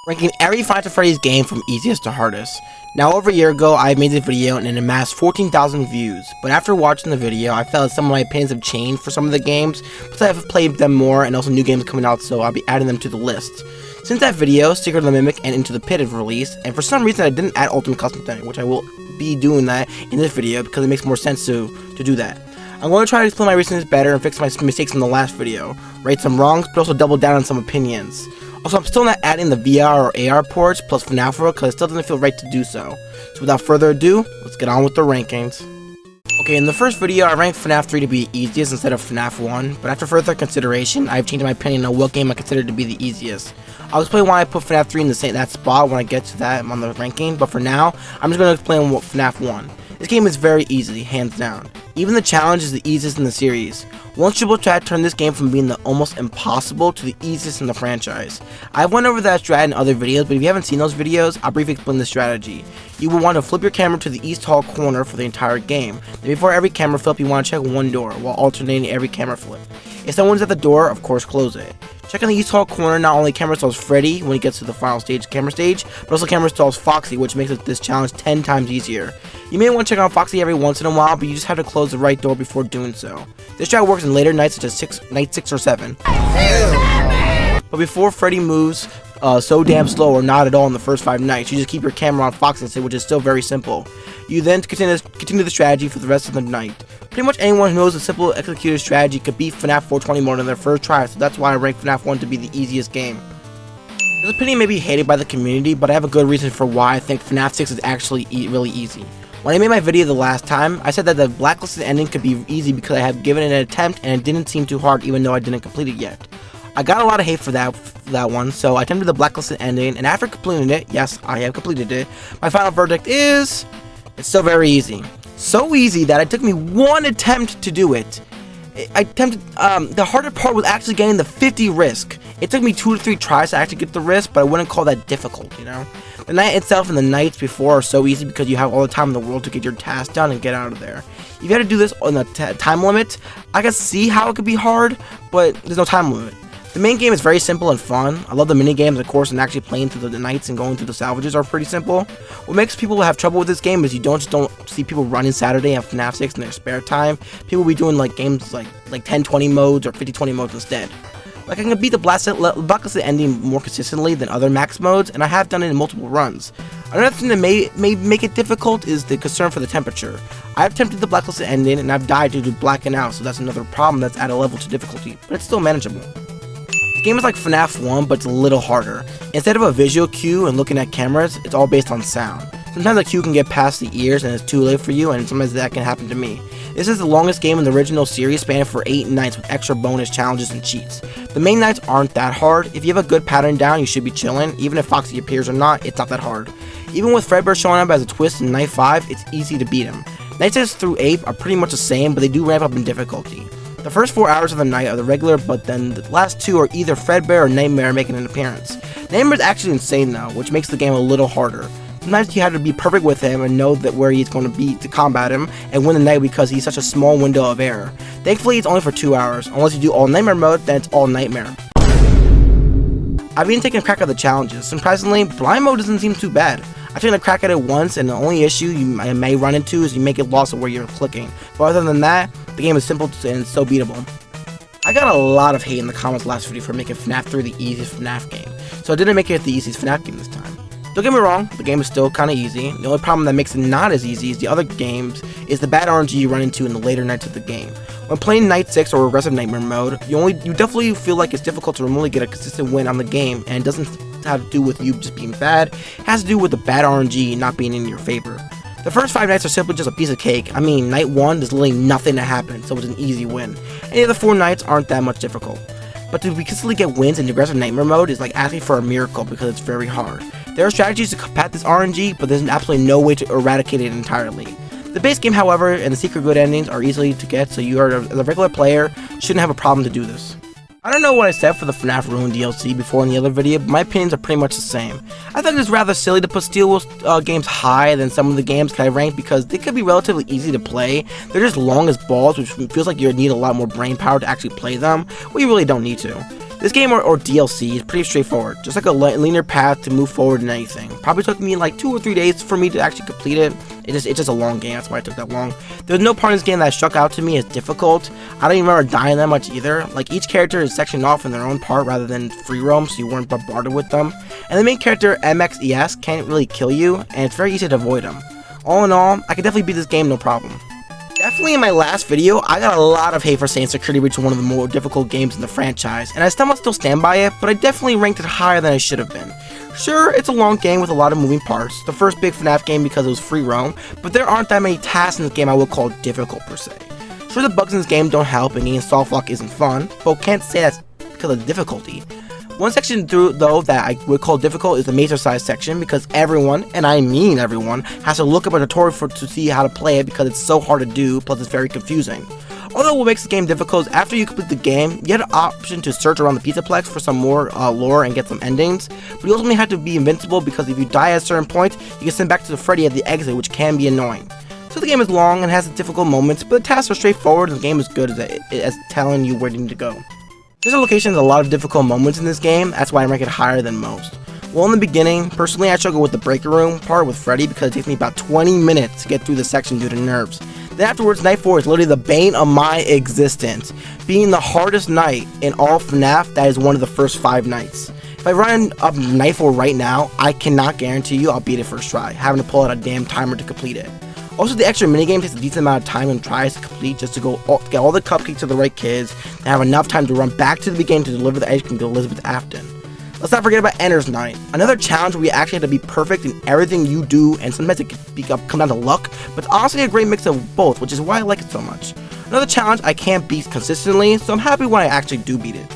ranking every Five Nights at Freddy's game from easiest to hardest. Now, over a year ago, I made this video and it amassed 14,000 views, but after watching the video, I felt some of my opinions have changed for some of the games, but I have played them more and also new games coming out, so I'll be adding them to the list. Since that video, Secret of the Mimic and Into the Pit have released, and for some reason I didn't add Ultimate Custom Thing, which I will be doing that in this video because it makes more sense to do that. I'm going to try to explain my reasons better and fix my mistakes from the last video, right some wrongs, but also double down on some opinions. Also, I'm still not adding the VR or AR ports plus FNAF world because it still doesn't feel right to do so. So without further ado, let's get on with the rankings. Okay, in the first video, I ranked FNAF 3 to be easiest instead of FNAF 1, but after further consideration, I've changed my opinion on what game I consider to be the easiest. I'll explain why I put FNAF 3 in that spot when I get to that on the ranking, but for now, I'm just going to explain what FNAF 1. This game is very easy, hands down. Even the challenge is the easiest in the series. One triple chat turned this game from being the almost impossible to the easiest in the franchise. I've went over that strat in other videos, but if you haven't seen those videos, I'll briefly explain the strategy. You will want to flip your camera to the east hall corner for the entire game. Then before every camera flip, you want to check one door, while alternating every camera flip. If someone's at the door, of course close it. Checking the east hall corner, not only camera stalls Freddy when he gets to the final stage, camera stage, but also camera stalls Foxy, which makes this challenge 10 times easier. You may want to check out Foxy every once in a while, but you just have to close the right door before doing so. This strat works in later nights such as night 6 or 7. But before Freddy moves so damn slow or not at all in the first 5 nights, you just keep your camera on Foxy, which is still very simple. You then continue the strategy for the rest of the night. Pretty much anyone who knows a simple executed strategy could beat FNAF 420 mode in their first try, so that's why I rank FNAF 1 to be the easiest game. This opinion may be hated by the community, but I have a good reason for why I think FNAF 6 is actually really easy. When I made my video the last time, I said that the blacklisted ending could be easy because I had given it an attempt and it didn't seem too hard even though I didn't complete it yet. I got a lot of hate for that one, so I attempted the blacklisted ending, and after completing it, yes, I have completed it, my final verdict is, it's still very easy. So easy that it took me one attempt to do it. The harder part was actually getting the 50 risk. It took me 2 to 3 tries to actually get the risk, but I wouldn't call that difficult, you know? The night itself and the nights before are so easy because you have all the time in the world to get your task done and get out of there. If you had to do this on the time limit, I can see how it could be hard, but there's no time limit. The main game is very simple and fun. I love the mini games, of course, and actually playing through the nights and going through the salvages are pretty simple. What makes people have trouble with this game is you don't see people running Saturday and FNAF 6 in their spare time. People be doing like games like 10-20 modes or 50-20 modes instead. Like, I can beat the blacklisted ending more consistently than other max modes, and I have done it in multiple runs. Another thing that may make it difficult is the concern for the temperature. I've attempted the blacklisted ending and I've died due to blacking out, so that's another problem that's at a level to difficulty, but it's still manageable. The game is like FNAF 1, but it's a little harder. Instead of a visual cue and looking at cameras, it's all based on sound. Sometimes a cue can get past the ears and it's too late for you, and sometimes that can happen to me. This is the longest game in the original series, spanning for 8 nights with extra bonus challenges and cheats. The main nights aren't that hard. If you have a good pattern down, you should be chilling. Even if Foxy appears or not, it's not that hard. Even with Fredbear showing up as a twist in night 5, it's easy to beat him. Night 6 through 8 are pretty much the same, but they do ramp up in difficulty. The first 4 hours of the night are the regular, but then the last 2 are either Fredbear or Nightmare making an appearance. Nightmare's actually insane though, which makes the game a little harder. Sometimes you have to be perfect with him and know that where he's going to be to combat him and win the night because he's such a small window of error. Thankfully, it's only for 2 hours. Unless you do all Nightmare mode, then it's all Nightmare. I've even taken a crack at the challenges. Surprisingly, blind mode doesn't seem too bad. I've taken a crack at it once, and the only issue you may run into is you may get lost of where you're clicking. But other than that, the game is simple and so beatable. I got a lot of hate in the comments last video for making FNAF 3 the easiest FNAF game, so I didn't make it the easiest FNAF game this time. Don't get me wrong, the game is still kinda easy. The only problem that makes it not as easy as the other games is the bad RNG you run into in the later nights of the game. When playing Night 6 or Aggressive Nightmare mode, you definitely feel like it's difficult to remotely get a consistent win on the game, and it doesn't have to do with you just being bad, it has to do with the bad RNG not being in your favor. The first 5 nights are simply just a piece of cake. I mean, night 1, there's literally nothing that happens, so it's an easy win. Any of the 4 nights aren't that much difficult. But to consistently get wins in Aggressive Nightmare mode is like asking for a miracle because it's very hard. There are strategies to combat this RNG, but there's absolutely no way to eradicate it entirely. The base game, however, and the secret good endings are easy to get, so you as a regular player shouldn't have a problem to do this. I don't know what I said for the FNAF Ruin DLC before in the other video, but my opinions are pretty much the same. I think it's rather silly to put Steel Wheel games higher than some of the games that I ranked because they could be relatively easy to play. They're just long as balls, which feels like you need a lot more brain power to actually play them, well, you really don't need to. This game or DLC is pretty straightforward, just like a linear path to move forward in anything. Probably took me like 2 or 3 days for me to actually complete it. It's just a long game, that's why it took that long. There's no part in this game that struck out to me as difficult. I don't even remember dying that much either. Like, each character is sectioned off in their own part rather than free roam, so you weren't bombarded with them. And the main character, MXES, can't really kill you, and it's very easy to avoid him. All in all, I could definitely beat this game no problem. Definitely in my last video, I got a lot of hate for saying Security Breach was one of the more difficult games in the franchise, and I still stand by it, but I definitely ranked it higher than I should have been. Sure, it's a long game with a lot of moving parts, the first big FNAF game because it was free roam, but there aren't that many tasks in this game I would call difficult per se. Sure, the bugs in this game don't help and getting soft lock isn't fun, but can't say that's because of the difficulty. One section though that I would call difficult is the mazer size section, because everyone, and I mean everyone, has to look up a tutorial to see how to play it because it's so hard to do, plus it's very confusing. Although what makes the game difficult is after you complete the game, you have the option to search around the Pizzaplex for some more lore and get some endings, but you also have to be invincible because if you die at a certain point, you get sent back to the Freddy at the exit, which can be annoying. So the game is long and has difficult moments, but the tasks are straightforward and the game is good as telling you where you need to go. There's a location has a lot of difficult moments in this game, that's why I rank it higher than most. Well, in the beginning, personally I struggle with the breaker room part with Freddy because it takes me about 20 minutes to get through the section due to nerves. Then afterwards, Night 4 is literally the bane of my existence. Being the hardest night in all FNAF, that is one of the first 5 nights. If I run up Night 4 right now, I cannot guarantee you I'll beat it first try, having to pull out a damn timer to complete it. Also, the extra minigame takes a decent amount of time and tries to complete just to get all the cupcakes to the right kids and have enough time to run back to the beginning to deliver the ice cream to Elizabeth Afton. Let's not forget about Ender's Night, another challenge where you actually have to be perfect in everything you do, and sometimes it can come down to luck, but it's honestly a great mix of both, which is why I like it so much. Another challenge I can't beat consistently, so I'm happy when I actually do beat it.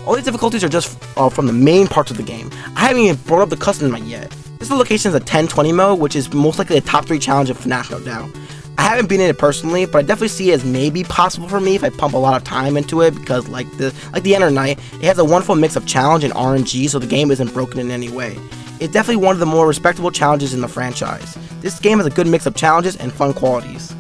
All these difficulties are just from the main parts of the game. I haven't even brought up the custom night yet. This location is a 10-20 mode, which is most likely a top 3 challenge of FNAF, no doubt. I haven't beaten it personally, but I definitely see it as maybe possible for me if I pump a lot of time into it, because like the Ender Night, it has a wonderful mix of challenge and RNG, so the game isn't broken in any way. It's definitely one of the more respectable challenges in the franchise. This game has a good mix of challenges and fun qualities.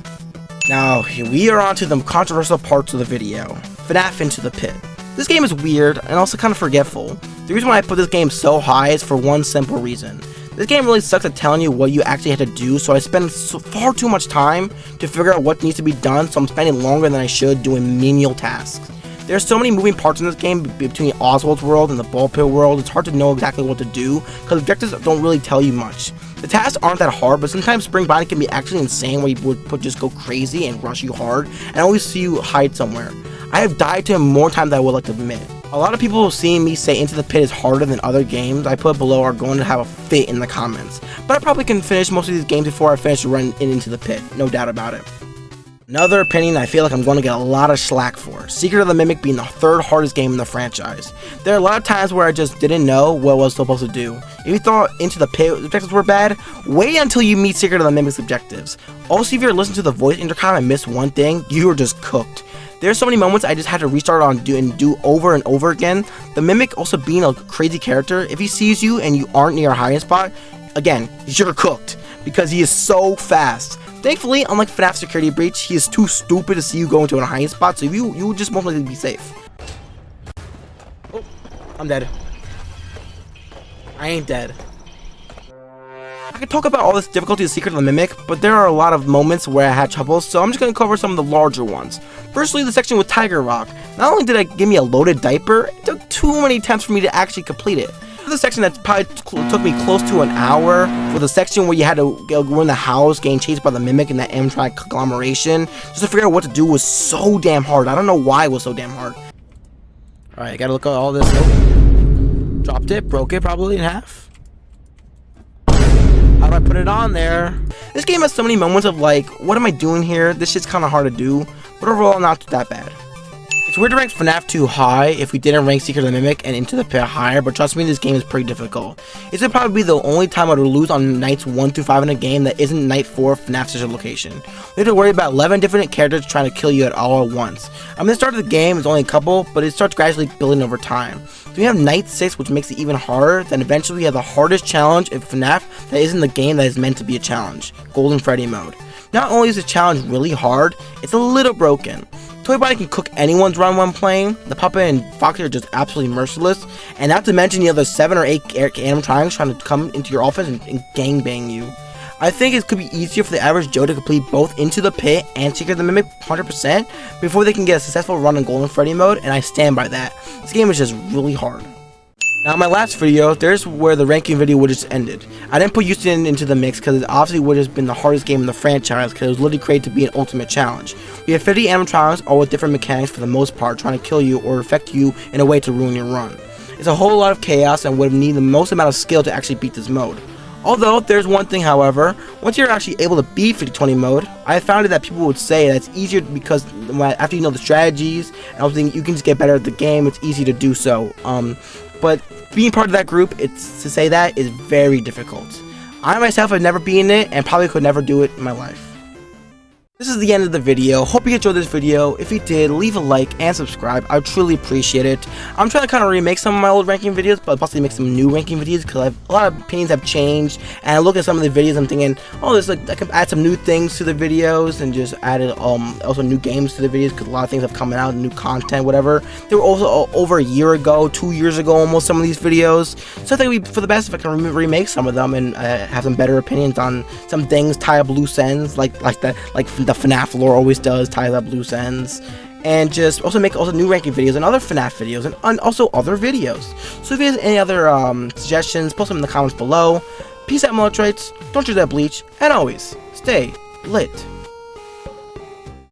Now, we are on to the controversial parts of the video. FNAF Into the Pit. This game is weird and also kind of forgetful. The reason why I put this game so high is for one simple reason. This game really sucks at telling you what you actually have to do, so I spend far too much time to figure out what needs to be done, so I'm spending longer than I should doing menial tasks. There are so many moving parts in this game between Oswald's world and the ball pit world, it's hard to know exactly what to do, because objectives don't really tell you much. The tasks aren't that hard, but sometimes Spring Binding can be actually insane where you would just go crazy and rush you hard, and I always see you hide somewhere. I have died to him more times than I would like to admit. A lot of people who see me say Into the Pit is harder than other games I put below are going to have a fit in the comments, but I probably can finish most of these games before I finish running Into the Pit, no doubt about it. Another opinion I feel like I'm going to get a lot of slack for, Secret of the Mimic being the 3rd hardest game in the franchise. There are a lot of times where I just didn't know what I was supposed to do. If you thought Into the Pit objectives were bad, wait until you meet Secret of the Mimic's objectives. Also, if you're listening to the voice intercom and miss one thing, you are just cooked. There's so many moments I just had to restart on and do over and over again. The Mimic also being a crazy character, if he sees you and you aren't near a hiding spot, again, you're cooked, because he is so fast. Thankfully, unlike FNAF Security Breach, he is too stupid to see you go into a hiding spot, so you would just most likely be safe. Oh, I'm dead. I ain't dead. I could talk about all this difficulty of Secret of the Mimic, but there are a lot of moments where I had trouble, so I'm just going to cover some of the larger ones. Firstly, the section with Tiger Rock. Not only did it give me a loaded diaper, it took too many attempts for me to actually complete it. The section that probably took me close to an hour, for the section where you had to go in the house, getting chased by the Mimic and that Amtrak conglomeration, just to figure out what to do was so damn hard. I don't know why it was so damn hard. Alright, I gotta look at all this. Oh. Dropped it, broke it probably in half. How do I put it on there? This game has so many moments of like, what am I doing here? This shit's kind of hard to do, but overall not that bad. It's weird to rank FNAF 2 high if we didn't rank Secret of the Mimic and Into the Pit higher, but trust me, this game is pretty difficult. This would probably be the only time I would lose on nights 1 through 5 in a game that isn't night 4 FNAF Sister location. We have to worry about 11 different characters trying to kill you at all at once. I mean, the start of the game is only a couple, but it starts gradually building over time. So we have night 6, which makes it even harder, then eventually we have the hardest challenge in FNAF that isn't the game that is meant to be a challenge, Golden Freddy mode. Not only is the challenge really hard, it's a little broken. Toy Body can cook anyone's run when playing. The puppet and Foxy are just absolutely merciless, and not to mention the other 7 or 8 animatronics trying to come into your office and gangbang you. I think it could be easier for the average Joe to complete both Into the Pit and Secret the Mimic 100% before they can get a successful run in Golden Freddy mode, and I stand by that. This game is just really hard. Now in my last video, there's where the ranking video would just ended. I didn't put Houston into the mix because it obviously would have been the hardest game in the franchise because it was literally created to be an ultimate challenge. We have 50 animatronics, all with different mechanics for the most part, trying to kill you or affect you in a way to ruin your run. It's a whole lot of chaos and would need the most amount of skill to actually beat this mode. Although, there's one thing however, once you're actually able to beat 50-20 mode, I found it that people would say that it's easier because after you know the strategies, and also you can just get better at the game, it's easy to do so. But being part of that group, it's to say that is very difficult. I myself have never been in it and probably could never do it in my life. This is the end of the video. Hope you enjoyed this video. If you did, leave a like and subscribe. I would truly appreciate it. I'm trying to kind of remake some of my old ranking videos, but possibly make some new ranking videos because a lot of opinions have changed. And I look at some of the videos, I'm thinking, oh, there's like I can add some new things to the videos and just added also new games to the videos because a lot of things have come out, new content, whatever. They were also over a year ago, 2 years ago, almost some of these videos. So I think it would be for the best if I can remake some of them and have some better opinions on some things, tie up loose ends like the FNAF lore always does, ties up loose ends, and just also make new ranking videos and other FNAF videos and also other videos. So if you have any other suggestions, post them in the comments below. Peace out, Electrites. Don't use that bleach, and always stay lit.